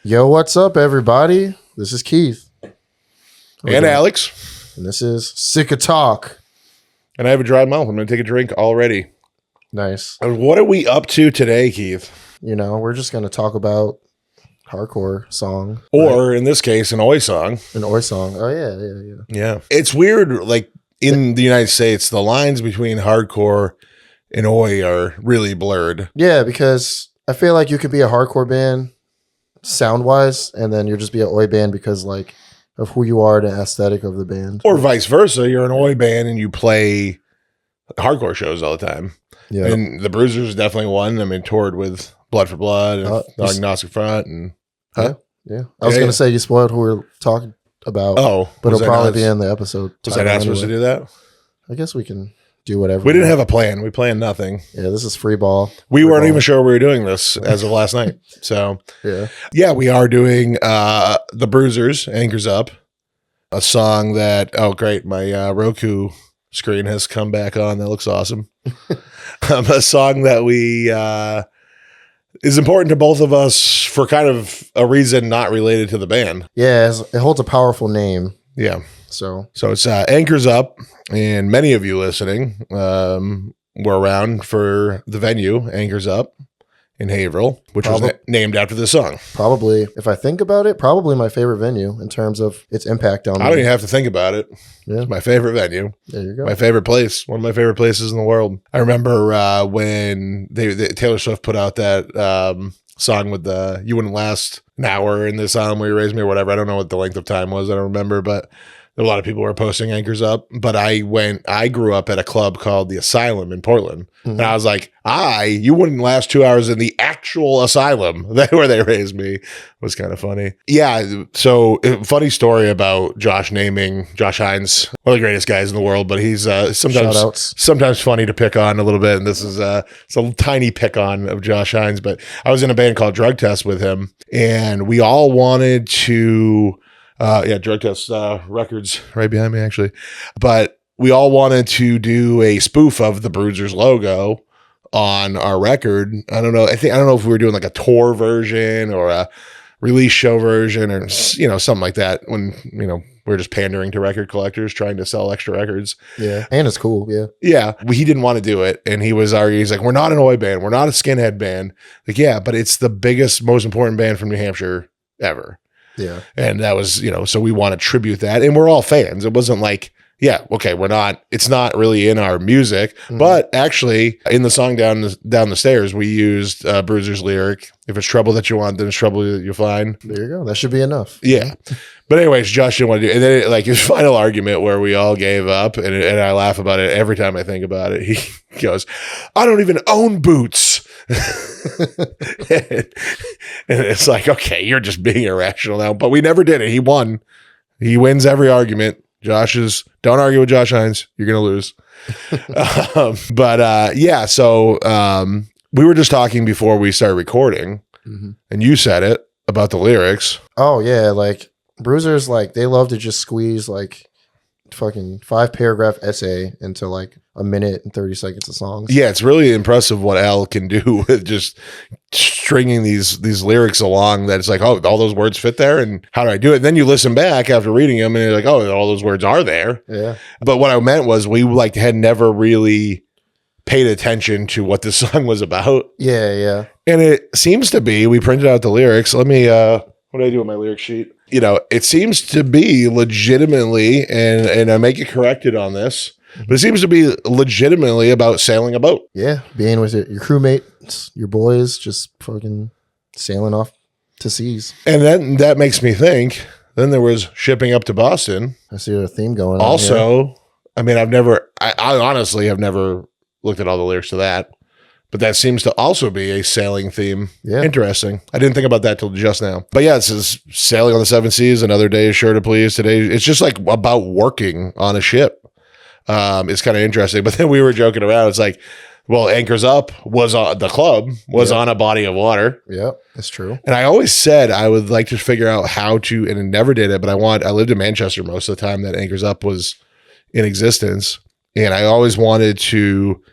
Yo, what's up, everybody? This is Keith. And Alex. And this is Sick of Talk. And I have a dry mouth. I'm going to take a drink already. Nice. And what are we up to today, Keith? You know, we're just going to talk about hardcore song. Or, in this case, an Oi song. An Oi song. Oh, yeah. Yeah. It's weird, like, in the United States, the lines between hardcore and Oi are really blurred. Yeah, because I feel like you could be a hardcore band sound-wise, and then you'll just be an Oi band because, like, of who you are, the aesthetic of the band. Or vice versa. You're an Oi band and you play hardcore shows all the time. Yeah. And the Bruisers is definitely one. I mean, toured with Blood for Blood and Agnostic Front. And Yeah. I was going to say you spoiled who we're talking about. Oh. But it'll probably be in the episode. Was I not supposed to do that? I guess we can do whatever. We didn't have a plan. We planned nothing. Yeah, this is free ball. We weren't even sure we were doing this as of last night. So, yeah, we are doing the Bruisers, Anchors Up, a song that, oh, great, my Roku screen has come back on. That looks awesome. A song that we is important to both of us for kind of a reason not related to the band. Yeah, it holds a powerful name. Yeah. So it's Anchors Up, and many of you listening were around for the venue, Anchors Up, in Haverhill, which was named after this song. Probably, if I think about it, probably my favorite venue in terms of its impact on me. I don't even have to think about it. Yeah. It's my favorite venue. There you go. My favorite place. One of my favorite places in the world. I remember when Taylor Swift put out that song with the "You Wouldn't Last an Hour" in this album, Will You Raise Me or whatever. I don't know what the length of time was. I don't remember, but a lot of people were posting Anchors Up, but I grew up at a club called the Asylum in Portland. Mm-hmm. And I was like, you wouldn't last 2 hours in the actual asylum where they raised me. It was kind of funny. Yeah. So funny story about Josh Hines, one of the greatest guys in the world, but he's sometimes funny to pick on a little bit. And this is it's a tiny pick on of Josh Hines, but I was in a band called Drug Test with him, and we all wanted to, Drug Test Records right behind me, actually. But we all wanted to do a spoof of the Bruisers logo on our record. I don't know if we were doing like a tour version or a release show version or, something like that when, we're just pandering to record collectors trying to sell extra records. Yeah. And it's cool. Yeah. Yeah. He didn't want to do it. And he was arguing, he's like, we're not an Oi band. We're not a skinhead band. Like, yeah, but it's the biggest, most important band from New Hampshire ever. Yeah. And that was, so we want to tribute that. And we're all fans. It wasn't like, it's not really in our music, but actually in the song Down the Stairs, we used Bruiser's lyric, if it's trouble that you want, then it's trouble that you'll find. There you go. That should be enough. Yeah. But anyways, Josh didn't want to do it. And then his final argument where we all gave up, and I laugh about it every time I think about it. He goes, I don't even own boots. And it's like, okay, you're just being irrational now. But we never did it. He won. He wins every argument. Don't argue with Josh Hines. You're going to lose. So we were just talking before we started recording, and you said it about the lyrics. Oh, yeah. Like, Bruisers, like, they love to just squeeze, like, fucking 5-paragraph essay into, like, a minute and 30 seconds of songs. Yeah, it's really impressive what Al can do with just stringing these lyrics along, that it's like, oh, all those words fit there, and how do I do it? And then you listen back after reading them and you're like, oh, all those words are there. Yeah. But what I meant was we had never really paid attention to what this song was about. Yeah. And it seems to be, we printed out the lyrics. Let me what did I do with my lyric sheet? It seems to be legitimately, and I may get corrected on this, but it seems to be legitimately about sailing a boat. Yeah, being with your crewmates, your boys, just fucking sailing off to seas. And then that makes me think, then there was shipping up to Boston. I see a theme going on. Also, I mean, I honestly have never looked at all the lyrics to that, but that seems to also be a sailing theme. Yeah. Interesting. I didn't think about that till just now. But yeah, it says sailing on the seven seas. Another day is sure to please. Today, it's just like about working on a ship. It's kind of interesting. But then we were joking around. It's like, well, Anchors Up was on the club, was on a body of water. Yeah, that's true. And I always said I would like to figure out how to, and I never did it, but I lived in Manchester most of the time that Anchors Up was in existence. And I always wanted to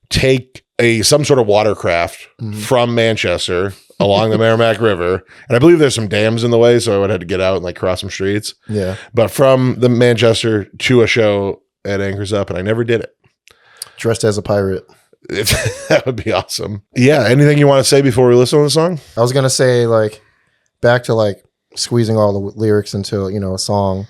take some sort of watercraft from Manchester along the Merrimack River. And I believe there's some dams in the way, so I would have to get out and like cross some streets. Yeah. But from the Manchester to a show at Anchors Up, and I never did it. Dressed as a pirate. That would be awesome. Yeah. Anything you want to say before we listen to the song? I was going to say, like, back to like squeezing all the lyrics into, you know, a song.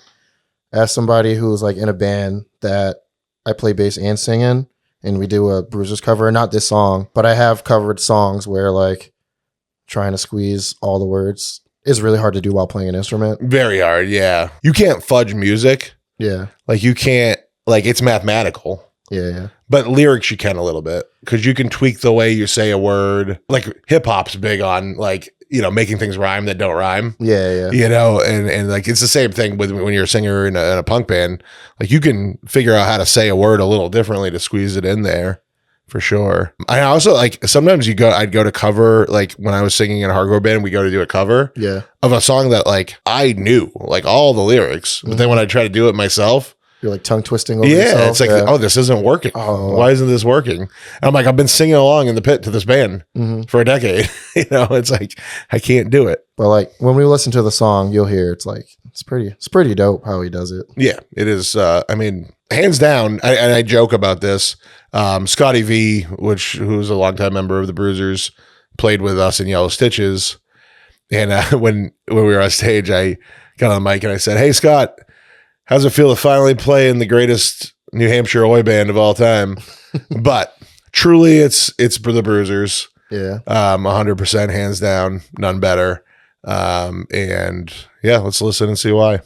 As somebody who's like in a band that I play bass and sing in, and we do a Bruisers cover, not this song, but I have covered songs where like trying to squeeze all the words is really hard to do while playing an instrument. Very hard. Yeah. You can't fudge music. Yeah. Like you can't, like it's mathematical. Yeah. But lyrics you can a little bit because you can tweak the way you say a word. Like hip hop's big on like, you know, making things rhyme that don't rhyme. Yeah. You know, and like it's the same thing with when you're a singer in a punk band. Like you can figure out how to say a word a little differently to squeeze it in there for sure. I also like sometimes I'd go to cover, like when I was singing in a hardcore band, we go to do a cover of a song that like I knew like all the lyrics, but then when I try to do it myself, you're like tongue twisting over yourself. It's like, oh, this isn't working. Oh. Why isn't this working? And I'm like, I've been singing along in the pit to this band for a decade. You know, it's like, I can't do it. But like when we listen to the song, you'll hear it's like, it's pretty dope how he does it. Yeah, it is. I mean, hands down, and I joke about this. Scotty V, who's a longtime member of the Bruisers, played with us in Yellow Stitches. And when we were on stage, I got on the mic and I said, "Hey, Scott, how's it feel to finally play in the greatest New Hampshire oi band of all time?" But truly, it's for the Bruisers. Yeah. 100% hands down, none better. And yeah, let's listen and see why.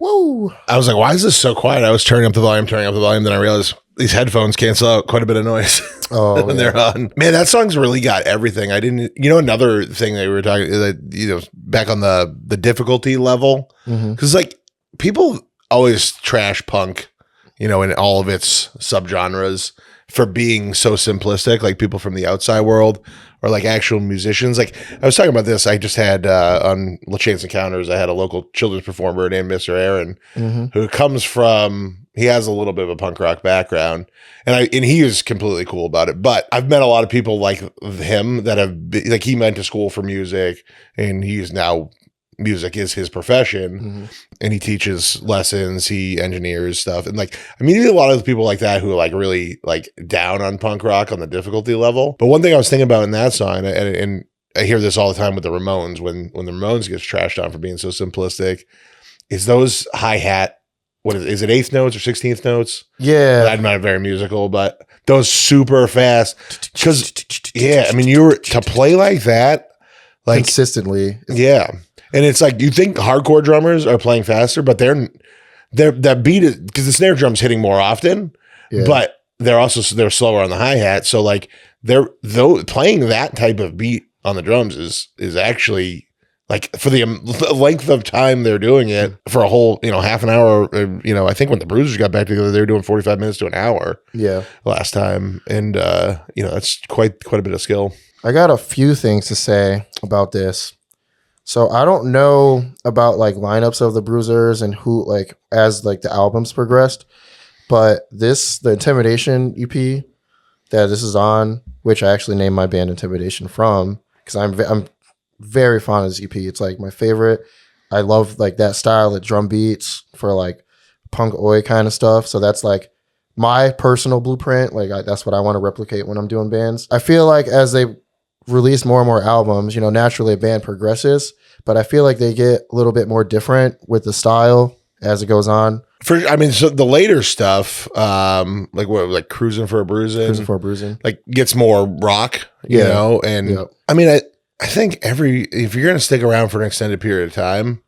Whoa. I was like, why is this so quiet? I was turning up the volume. Then I realized these headphones cancel out quite a bit of noise when they're on. Man, that song's really got everything. Another thing that we were talking, back on the difficulty level, because like people always trash punk, in all of its subgenres for being so simplistic, like people from the outside world or like actual musicians. Like I was talking about this. I just had on La Chance Encounters, I had a local children's performer named Mr. Aaron who comes from, he has a little bit of a punk rock background and he is completely cool about it. But I've met a lot of people like him that have been, like he went to school for music and he's now music is his profession and he teaches lessons, he engineers stuff. And like, I mean, a lot of the people like that who are like really like down on punk rock on the difficulty level. But one thing I was thinking about in that song, and I hear this all the time with the Ramones, when the Ramones gets trashed on for being so simplistic, is those hi-hat what is it 8th notes or 16th notes? Yeah. I'm not very musical, but those super fast. Because, yeah, I mean, you were to play like that, like consistently. Yeah. And it's like, you think hardcore drummers are playing faster, but they're that beat is because the snare drum's hitting more often, but they're slower on the hi-hat. So like playing that type of beat on the drums is actually like for the length of time they're doing it for a whole, half an hour. I think when the Bruisers got back together, they were doing 45 minutes to an hour. Yeah. Last time. And, that's quite a bit of skill. I got a few things to say about this. So I don't know about like lineups of the Bruisers and who like as like the albums progressed, but the Intimidation EP that this is on, which I actually named my band Intimidation from, because I'm very fond of this EP. It's like my favorite. I love like that style of drum beats for like punk oi kind of stuff. So that's like my personal blueprint. Like that's what I want to replicate when I'm doing bands. I feel like as they release more and more albums, naturally a band progresses, but I feel like they get a little bit more different with the style as it goes on. So the later stuff, like Cruising for a Bruising, like gets more rock, you know, and I think if you're going to stick around for an extended period of time,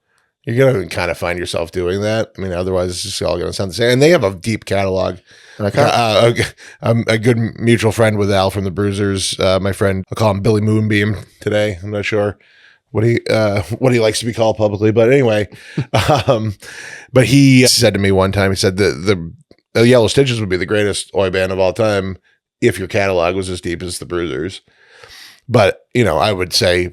you're going to kind of find yourself doing that. Otherwise it's just all going to sound the same. And they have a deep catalog. I'm a good mutual friend with Al from the Bruisers. My friend, I'll call him Billy Moonbeam today. I'm not sure what he likes to be called publicly, but anyway, but he said to me one time, he said the Yellow Stitches would be the greatest oi band of all time if your catalog was as deep as the Bruisers. But I would say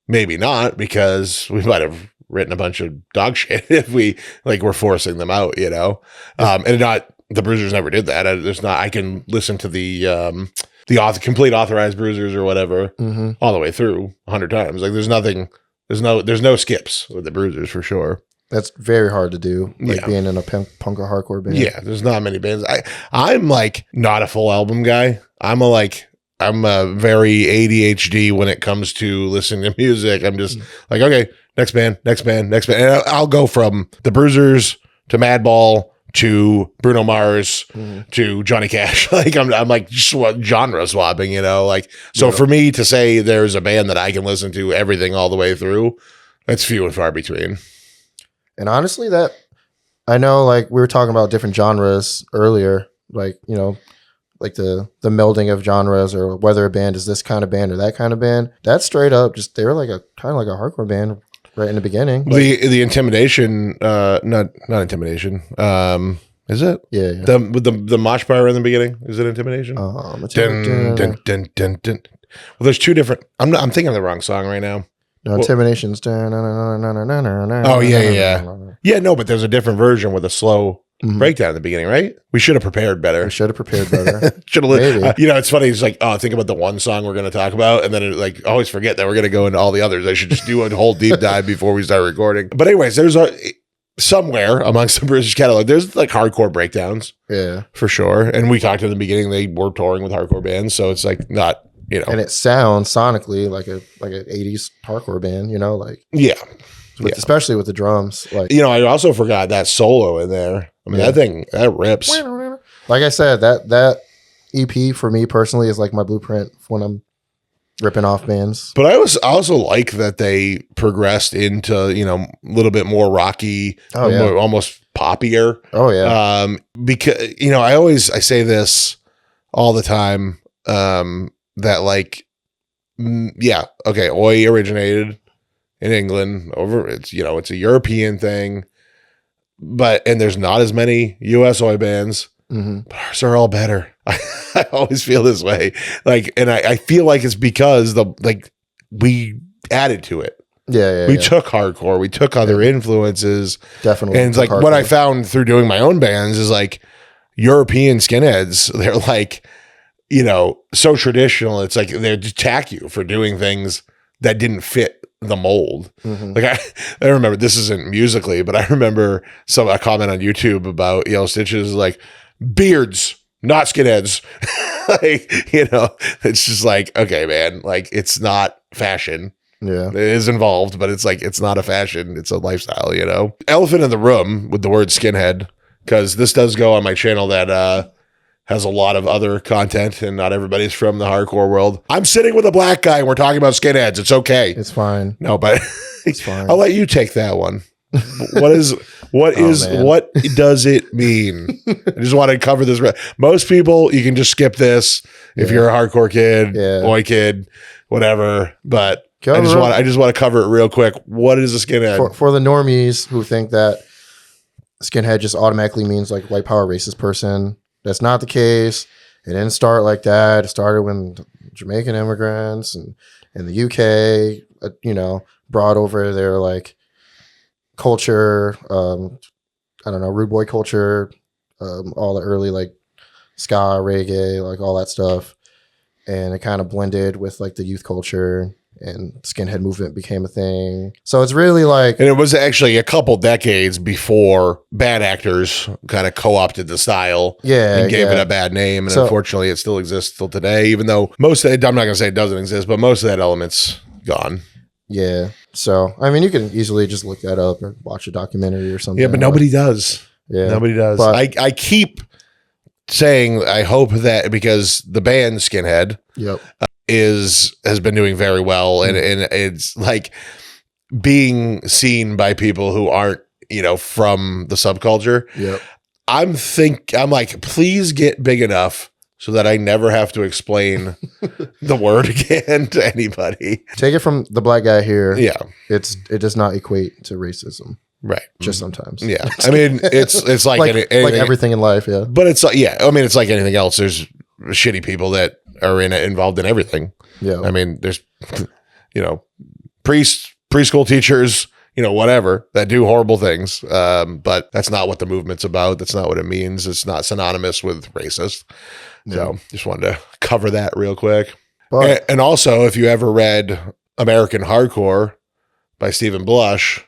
maybe not, because we might have written a bunch of dog shit if we were forcing them out, and not. The Bruisers never did that. I can listen to the complete authorized Bruisers or whatever all the way through 100 times. Like there's no skips with the Bruisers for sure. That's very hard to do. Being in a punk or hardcore band. Yeah, there's not many bands. I'm like not a full album guy. I'm a very ADHD when it comes to listening to music. I'm just like, okay, next band. And I'll go from the Bruisers to Madball to Bruno Mars to Johnny Cash. I'm like genre swapping, so for me to say there's a band that I can listen to everything all the way through, that's few and far between. And honestly, that I know, like we were talking about different genres earlier, like the melding of genres, or whether a band is this kind of band or that kind of band. That's straight up just they're like a kind of like a hardcore band right in the beginning. The Intimidation, not Intimidation. Is it? Yeah. The mosh bar in the beginning. Is it Intimidation? Dun, dun, dun, dun, dun. Well, there's two different. I'm thinking of the wrong song right now. No, Intimidation's. Oh yeah. Yeah, no, but there's a different version with a slow breakdown in the beginning, right? We should have prepared better. Should have It's funny. It's like, think about the one song we're going to talk about, and then always forget that we're going to go into all the others. I should just do a whole deep dive before we start recording. But anyways, there's somewhere amongst the British catalog, there's like hardcore breakdowns. Yeah, for sure. And we talked in the beginning, they were touring with hardcore bands, so it's like not, and it sounds sonically like an 80s hardcore band, especially with the drums. I also forgot that solo in there. That thing, that rips. Like I said, that EP for me personally is like my blueprint when I'm ripping off bands. But I also like that they progressed into, a little bit more rocky, more, almost poppier. Oh yeah. Because, I say this all the time, that oi originated in England it's a European thing, and there's not as many US oi bands, but ours are all better. I always feel this way. And I feel like it's because we added to it. We took hardcore, we took other influences. Definitely. And it's like hardcore. What I found through doing my own bands is like European skinheads, they're like, so traditional. It's like they attack you for doing things that didn't fit the mold. I remember, this isn't musically, but I remember a comment on YouTube about Yellow Stitches, like beards, not skinheads. It's just like, okay, man, it's not fashion. Yeah. It is involved, but it's like, it's not a fashion. It's a lifestyle, you know? Elephant in the room with the word skinhead, because this does go on my channel that has a lot of other content, and not everybody's from the hardcore world. I'm sitting with a black guy and we're talking about skinheads. It's okay. It's fine. No, but It's fine. I'll let you take that one. What does it mean? I just want to cover this. Most people, you can just skip this if you're a hardcore kid, boy kid, whatever. But I just want to cover it real quick. What is a skinhead? For the normies who think that skinhead just automatically means like white power racist person, that's not the case. It didn't start like that. It started when Jamaican immigrants and in the UK, brought over their like culture, I don't know, rude boy culture, all the early like ska, reggae, like all that stuff. And it kind of blended with like the youth culture, and skinhead movement became a thing. So it's really like, and it was actually a couple decades before bad actors kind of co-opted the style and gave it a bad name. And unfortunately it still exists till today, even though most of it, I'm not going to say it doesn't exist, but most of that element's gone. Yeah. So, I mean, you can easily just look that up or watch a documentary or something. Yeah, but nobody does. Yeah. Nobody does. But I keep saying, I hope that, because the band Skinhead has been doing very well, and it's like being seen by people who aren't, from the subculture. Yep. I'm like, please get big enough so that I never have to explain the word again to anybody. Take it from the black guy here. Yeah. It does not equate to racism. Right. Just sometimes. Yeah. I mean, it's like like everything in life. Yeah. But it's like, I mean, it's like anything else. There's shitty people that are involved in everything. Yeah. I mean, there's, priests, preschool teachers, whatever, that do horrible things. But that's not what the movement's about. That's not what it means. It's not synonymous with racist. So just wanted to cover that real quick. But, and also, if you ever read American Hardcore by Stephen Blush,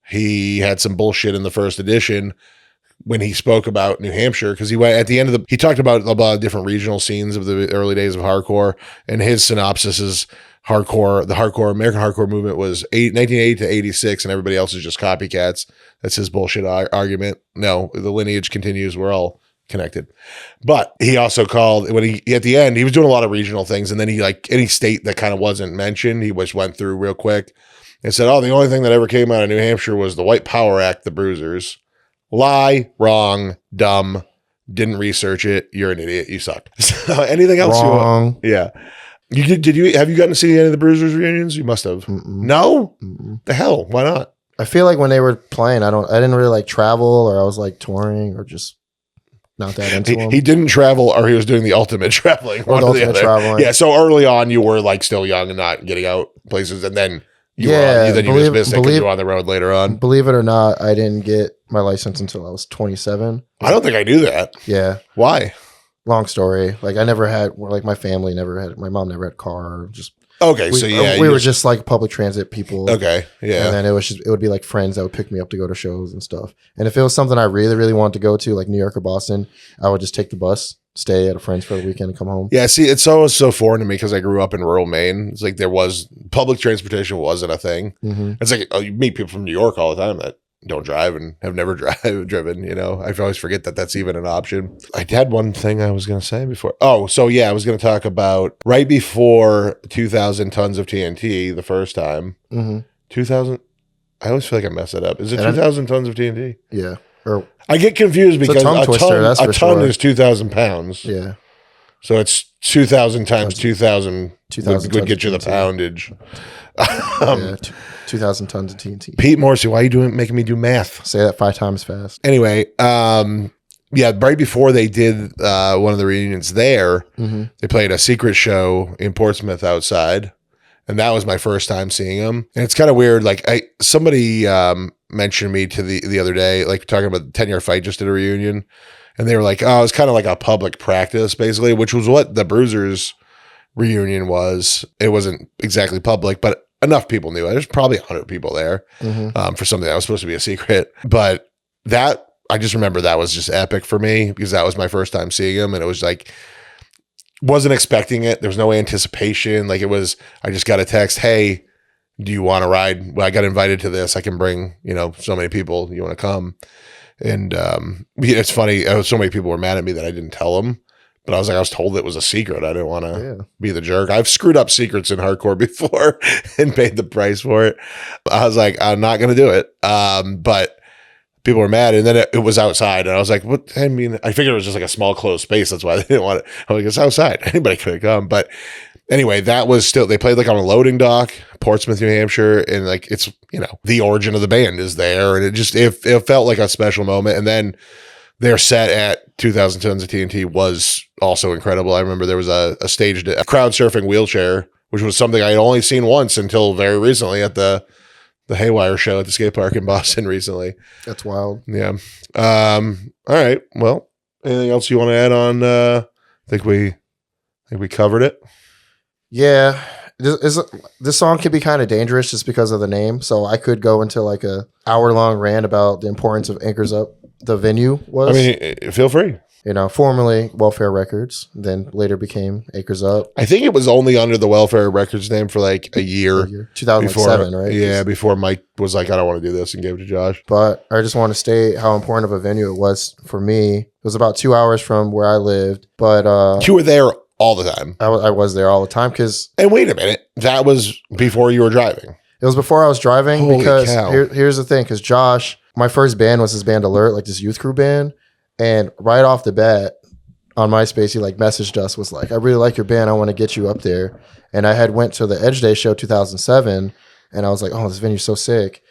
he had some bullshit in the first edition when he spoke about New Hampshire, because he went at the end of he talked about a lot of different regional scenes of the early days of hardcore, and his synopsis is American hardcore movement was 1980 to 86, and everybody else is just copycats. That's his bullshit argument. No, the lineage continues. We're all connected. But he also called, when he at the end, he was doing a lot of regional things, and then he, like any state that kind of wasn't mentioned, he just went through real quick and said, the only thing that ever came out of New Hampshire was the White Power Act, the Bruisers. Lie, wrong, dumb, didn't research it. You're an idiot. You suck. So anything else? Wrong. Yeah. Have you gotten to see any of the Bruisers reunions? You must have. No? The hell? Why not? I feel like when they were playing, I didn't really like travel, or I was like touring, or just not that into them. He didn't travel, or he was doing the ultimate traveling. Or the ultimate traveling. Yeah. So early on, you were like still young and not getting out places, and then you dismissed it because you were on the road later on. Believe it or not, I didn't get my license until I was 27. I don't think I knew that. Yeah. Why? Long story. Like my family never had, my mom never had a car. Just okay. We were just like public transit people. Okay. Yeah. And then it would be like friends that would pick me up to go to shows and stuff. And if it was something I really, really wanted to go to, like New York or Boston, I would just take the bus, stay at a friend's for the weekend, and come home. Yeah. See, it's always so foreign to me because I grew up in rural Maine. It's like public transportation wasn't a thing. Mm-hmm. It's like you meet people from New York all the time that don't drive and have never driven. I always forget that that's even an option. I had one thing I was going to say before. Oh, so yeah, I was going to talk about right before 2,000 tons of TNT the first time. 2,000. I always feel like I mess it up. Is it 2,000 tons of TNT? Yeah. I get confused because a ton is 2,000 pounds. Yeah. So it's 2,000 times 2,000 would get you the poundage. 2,000 tons of TNT. Pete Morrissey, why are you making me do math? Say that 5 times fast. Anyway, right before they did one of the reunions there, they played a secret show in Portsmouth outside, and that was my first time seeing them. And it's kind of weird. Like somebody mentioned me to the other day, like talking about the 10-year fight just did a reunion, and they were like, "Oh, it's kind of like a public practice, basically," which was what the Bruisers reunion was. It wasn't exactly public, but enough people knew it. There's probably 100 people there for something that was supposed to be a secret. But I just remember that was just epic for me because that was my first time seeing him. And it was like, wasn't expecting it. There was no anticipation. Like I just got a text, hey, do you want to ride? Well, I got invited to this. I can bring, so many people. You want to come? And it's funny. So many people were mad at me that I didn't tell them. But I was told it was a secret. I didn't want to be the jerk. I've screwed up secrets in hardcore before and paid the price for it. I was like, I'm not going to do it. But people were mad. And then it was outside. And I was like, what? I mean, I figured it was just like a small closed space. That's why they didn't want it. I was like, it's outside. Anybody could have come. But anyway, that was still, they played like on a loading dock, Portsmouth, New Hampshire. And like, it's, the origin of the band is there. And it felt like a special moment. And then their set at 2000 Tons of TNT was also incredible. I remember there was a staged a crowd surfing wheelchair, which was something I had only seen once until very recently at the Haywire show at the skate park in Boston recently. That's wild. Yeah. All right. Well, anything else you want to add on? I think we covered it. Yeah. This song can be kind of dangerous just because of the name. So I could go into like a hour-long rant about the importance of Anchors Up, the venue was. I mean, feel free. Formerly Welfare Records, then later became Acres Up. I think it was only under the Welfare Records name for like a year. 2007, right? Yeah, before Mike was like, I don't want to do this and gave it to Josh. But I just want to state how important of a venue it was for me. It was about 2 hours from where I lived. But you were there all the time. I was there all the time because... And wait a minute. That was before you were driving. It was before I was driving. Holy because cow. Here's the thing. Because Josh, my first band was his band Alert, like this youth crew band. And right off the bat on MySpace, he like messaged us, was like, I really like your band. I want to get you up there. And I had went to the Edge Day show 2007. And I was like, oh, this venue's so sick.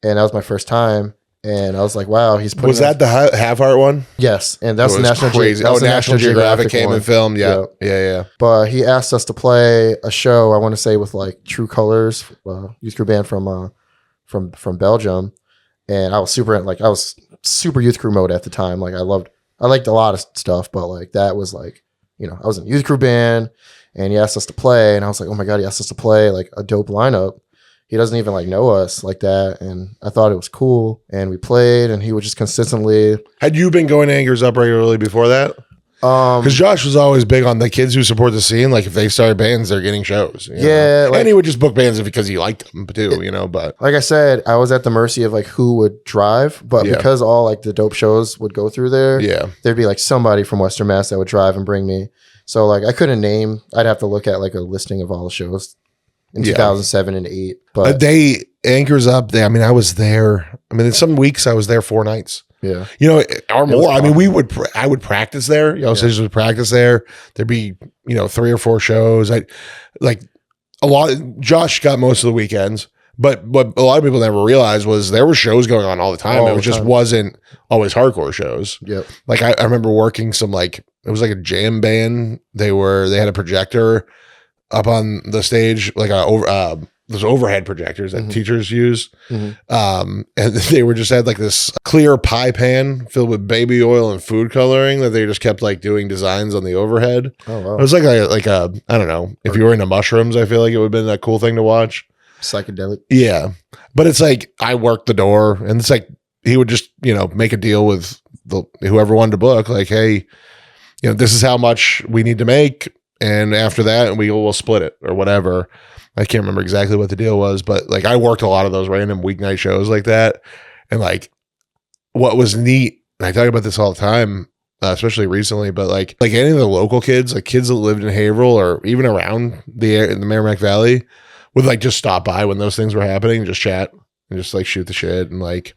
And that was my first time. And I was like, wow, he's putting... Was that the Half Heart one? Yes. And that's the National crazy. National Geographic came and filmed. Yeah. Yeah. But he asked us to play a show, I want to say, with like True Colors, youth crew band from Belgium. And I was super youth crew mode at the time. Like I liked a lot of stuff, but like that was like, I was in a youth crew band and he asked us to play. And I was like, oh my God, he asked us to play like a dope lineup. He doesn't even like know us like that. And I thought it was cool. And we played and he would just consistently. Had you been going to Anchors Up regularly before that? Because Josh was always big on the kids who support the scene. Like if they start bands, they're getting shows. Yeah. Like, and he would just book bands because he liked them too, but like I said, I was at the mercy of like who would drive, but because all like the dope shows would go through there, there'd be like somebody from Western Mass that would drive and bring me. So like I couldn't name, I'd have to look at like a listing of all the shows in 2007 and 8. But they Anchors Up, I mean, I was there. I mean, in some weeks I was there 4 nights. Yeah. Or more. I mean, I would practice there. Sisters would practice there. There'd be, 3 or 4 shows. Josh got most of the weekends, but what a lot of people never realized was there were shows going on all the time. It just wasn't always hardcore shows. Yep. Like I remember working some it was like a jam band. They had a projector up on the stage, like those overhead projectors that teachers use. And they were just had like this clear pie pan filled with baby oil and food coloring that they just kept like doing designs on the overhead. Oh, wow. It was like a I don't know, if you were into mushrooms, I feel like it would have been a cool thing to watch. Psychedelic. Yeah. But it's like, I worked the door and it's like, he would just, make a deal with whoever wanted to book, like, hey, this is how much we need to make. And after that, we will split it or whatever. I can't remember exactly what the deal was, but like I worked a lot of those random weeknight shows like that. And like what was neat, and I talk about this all the time, especially recently, but like any of the local kids, like kids that lived in Haverhill or even around the Merrimack Valley would like just stop by when those things were happening, just chat and just like shoot the shit and like,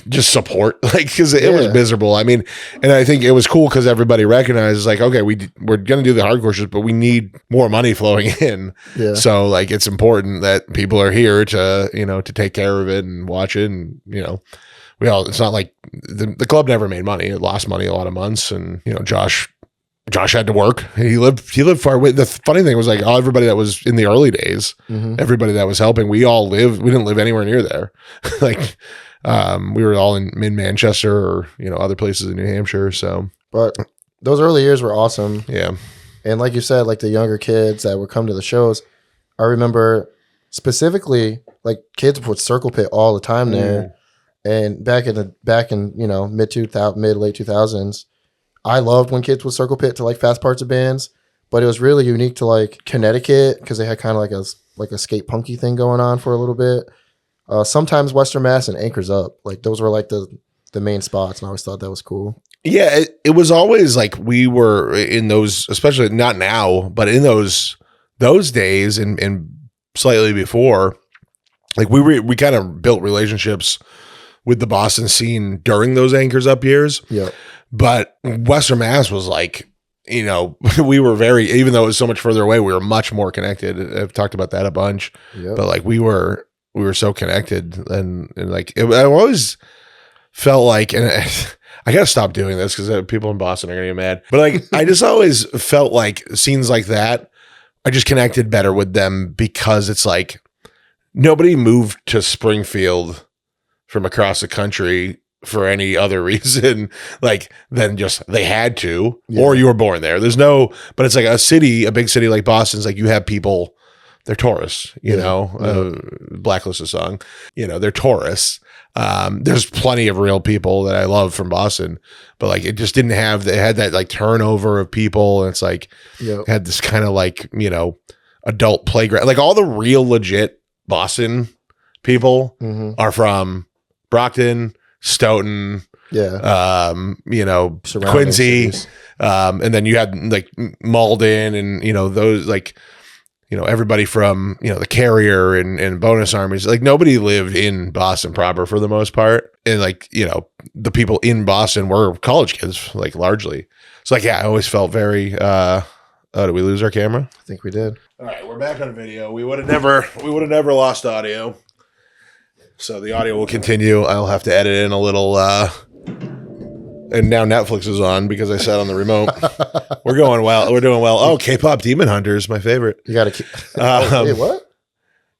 just support, like, because it was miserable. I mean, and I think it was cool because everybody recognizes, like, okay, we're going to do the hardcore shit, but we need more money flowing in. Yeah. So, like, it's important that people are here to, to take care of it and watch it. And, it's not like the club never made money. It lost money a lot of months. And, Josh had to work. He lived far away. The funny thing was like everybody that was in the early days, everybody that was helping, we didn't live anywhere near there. Like, we were all in Manchester or, other places in New Hampshire. So, but those early years were awesome. Yeah. And like you said, like the younger kids that would come to the shows, I remember specifically like kids would circle pit all the time there. And back in late 2000s, I loved when kids would circle pit to like fast parts of bands, but it was really unique to like Connecticut because they had kind of like like a skate punky thing going on for a little bit. Sometimes Western Mass and Anchors Up, like those were like the main spots, and I always thought that was cool. Yeah, it was always like we were in those, especially not now, but in those days and slightly before, like we kind of built relationships with the Boston scene during those Anchors Up years. Yeah. But Western Mass was like, you know, we were very, even though it was so much further away, we were much more connected. I've talked about that a bunch. Yep. But like we were so connected, and like I always felt like, and I gotta stop doing this because people in Boston are gonna get mad. But like I just always felt like scenes like that, I just connected better with them because it's like nobody moved to Springfield from across the country for any other reason, like than just they had to, or you were born there. There's no, but it's like a big city like Boston's like you have people, they're tourists, you know, Blacklisted song, you know, they're tourists. There's plenty of real people that I love from Boston, but like it just didn't have, they had that like turnover of people. And it's like, had this kind of like, you know, adult playground, like all the real legit Boston people are from Brockton, Stoughton, you know, Quincy, and then you had like Malden and, you know, those like, you know, everybody from, you know, the Carrier and Bonus Armies, like nobody lived in Boston proper for the most part. And like, you know, the people in Boston were college kids, like largely. So like, yeah, I always felt very, did we lose our camera? I think we did. All right, we're back on video. We would have never lost audio. So the audio will continue. I'll have to edit in a little, and now Netflix is on because I sat on the remote. We're going well. We're doing well. Oh, K-pop Demon Hunters, my favorite. You got to keep. Wait, what?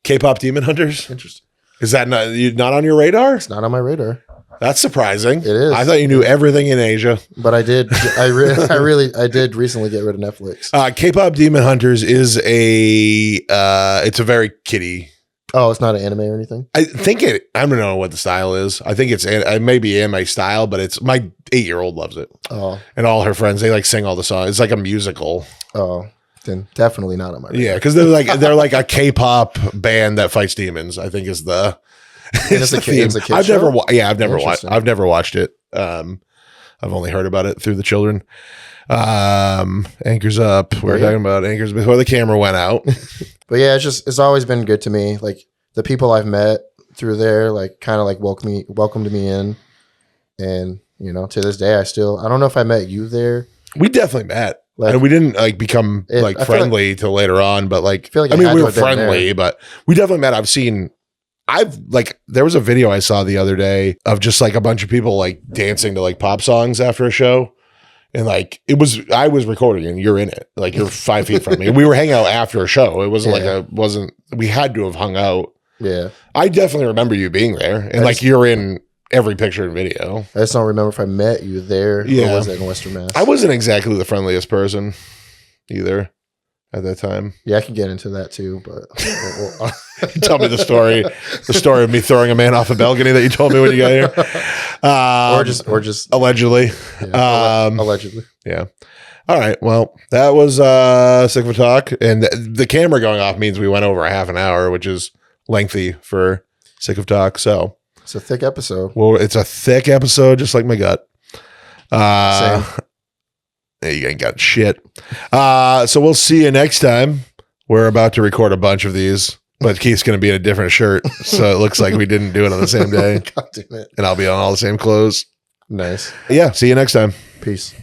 K-pop Demon Hunters. Interesting. Is that not on your radar? It's not on my radar. That's surprising. It is. I thought you knew everything in Asia. But I did. I did recently get rid of Netflix. K-pop Demon Hunters is it's a very kiddie. Oh, it's not an anime or anything? I don't know what the style is. I think it may be anime style, but it's my 8-year-old loves it. Oh. And all her friends, they like sing all the songs. It's like a musical. Oh, then definitely not on my radar. Yeah, because they're like a K-pop band that fights demons, I think is the it's a kid I've never watched it. I've only heard about it through the children. Anchors Up. We were talking about Anchors before the camera went out. But yeah, it's always been good to me. Like the people I've met through there, like kind of like welcomed me in. And, you know, to this day, I don't know if I met you there. We definitely met. Like, and we didn't like become like friendly till later on, but like, I mean, we were friendly, but we definitely met. There was a video I saw the other day of just like a bunch of people like dancing to like pop songs after a show. And like, I was recording and you're in it. Like you're 5 feet from me. And we were hanging out after a show. It wasn't we had to have hung out. Yeah. I definitely remember you being there. And like you're in every picture and video. I just don't remember if I met you there. Yeah. Or was it in Western Mass? I wasn't exactly the friendliest person either at that time. Yeah, I can get into that too, but tell me the story of me throwing a man off a balcony that you told me when you got here. Or just allegedly. Yeah, allegedly. Yeah. All right. Well, that was Sick of a Talk. And the camera going off means we went over a half an hour, which is lengthy for Sick of Talk. So it's a thick episode. Well, it's a thick episode, just like my gut. Same. You ain't got shit. So we'll see you next time. We're about to record a bunch of these, but Keith's going to be in a different shirt. So it looks like we didn't do it on the same day. God damn it. And I'll be on all the same clothes. Nice. Yeah. See you next time. Peace.